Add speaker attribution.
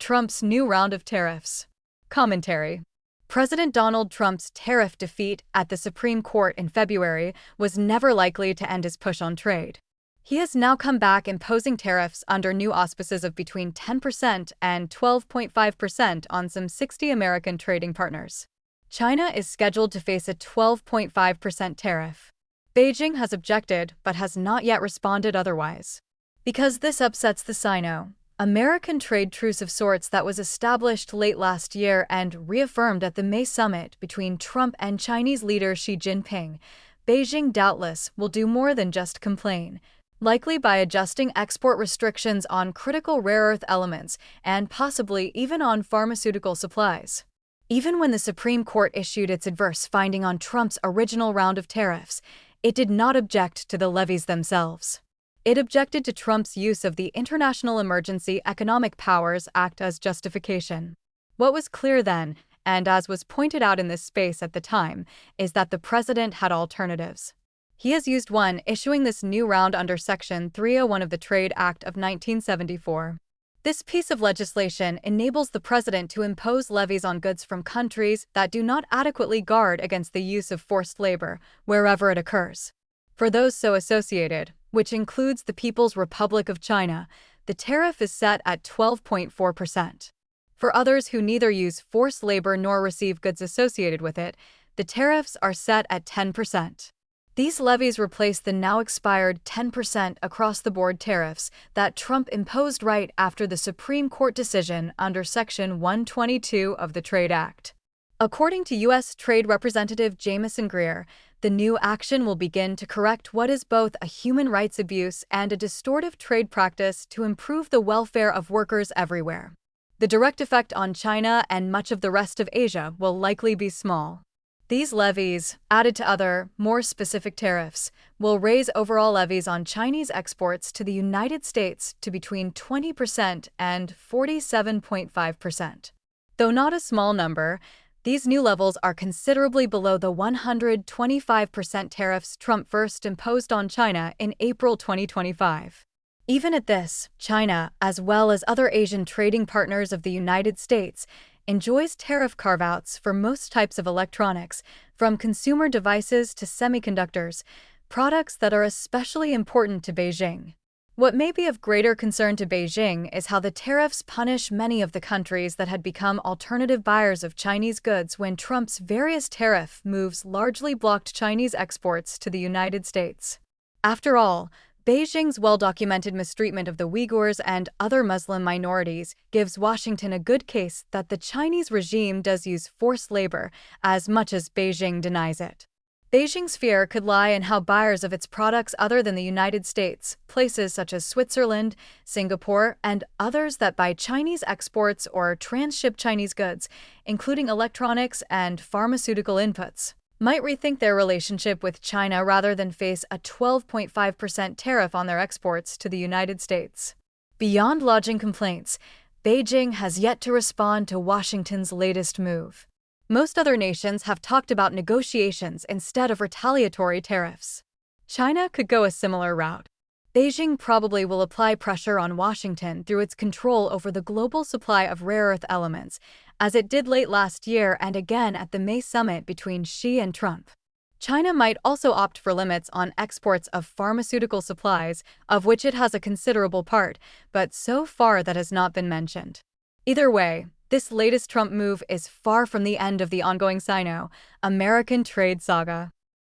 Speaker 1: Trump's new round of tariffs. Commentary. President Donald Trump's tariff defeat at the Supreme Court in February was never likely to end his push on trade. He has now come back imposing tariffs under new auspices of between 10% and 12.5% on some 60 American trading partners. China is scheduled to face a 12.5% tariff. Beijing has objected but has not yet responded otherwise. Because this upsets the Sino-American trade truce of sorts that was established late last year and reaffirmed at the May summit between Trump and Chinese leader Xi Jinping, Beijing doubtless will do more than just complain, likely by adjusting export restrictions on critical rare earth elements and possibly even on pharmaceutical supplies. Even when the Supreme Court issued its adverse finding on Trump's original round of tariffs, it did not object to the levies themselves. It objected to Trump's use of the International Emergency Economic Powers Act as justification. What was clear then, and as was pointed out in this space at the time, is that the president had alternatives. He has used one, issuing this new round under Section 301 of the Trade Act of 1974. This piece of legislation enables the president to impose levies on goods from countries that do not adequately guard against the use of forced labor, wherever it occurs. For those so associated, which includes the People's Republic of China, the tariff is set at 12.4%. For others who neither use forced labor nor receive goods associated with it, the tariffs are set at 10%. These levies replace the now expired 10% across-the-board tariffs that Trump imposed right after the Supreme Court decision under Section 122 of the Trade Act. According to U.S. Trade Representative Jamieson Greer, the new action will begin to correct what is both a human rights abuse and a distortive trade practice to improve the welfare of workers everywhere. The direct effect on China and much of the rest of Asia will likely be small. These levies, added to other, more specific tariffs, will raise overall levies on Chinese exports to the United States to between 20% and 47.5%. Though not a small number, these new levels are considerably below the 125% tariffs Trump first imposed on China in April 2025. Even at this, China, as well as other Asian trading partners of the United States, enjoys tariff carve-outs for most types of electronics, from consumer devices to semiconductors, products that are especially important to Beijing. What may be of greater concern to Beijing is how the tariffs punish many of the countries that had become alternative buyers of Chinese goods when Trump's various tariff moves largely blocked Chinese exports to the United States. After all, Beijing's well-documented mistreatment of the Uyghurs and other Muslim minorities gives Washington a good case that the Chinese regime does use forced labor, as much as Beijing denies it. Beijing's fear could lie in how buyers of its products other than the United States, places such as Switzerland, Singapore, and others that buy Chinese exports or transship Chinese goods, including electronics and pharmaceutical inputs, might rethink their relationship with China rather than face a 12.5% tariff on their exports to the United States. Beyond lodging complaints, Beijing has yet to respond to Washington's latest move. Most other nations have talked about negotiations instead of retaliatory tariffs. China could go a similar route. Beijing probably will apply pressure on Washington through its control over the global supply of rare earth elements, as it did late last year and again at the May summit between Xi and Trump. China might also opt for limits on exports of pharmaceutical supplies, of which it has a considerable part, but so far that has not been mentioned. Either way, this latest Trump move is far from the end of the ongoing Sino-American trade saga.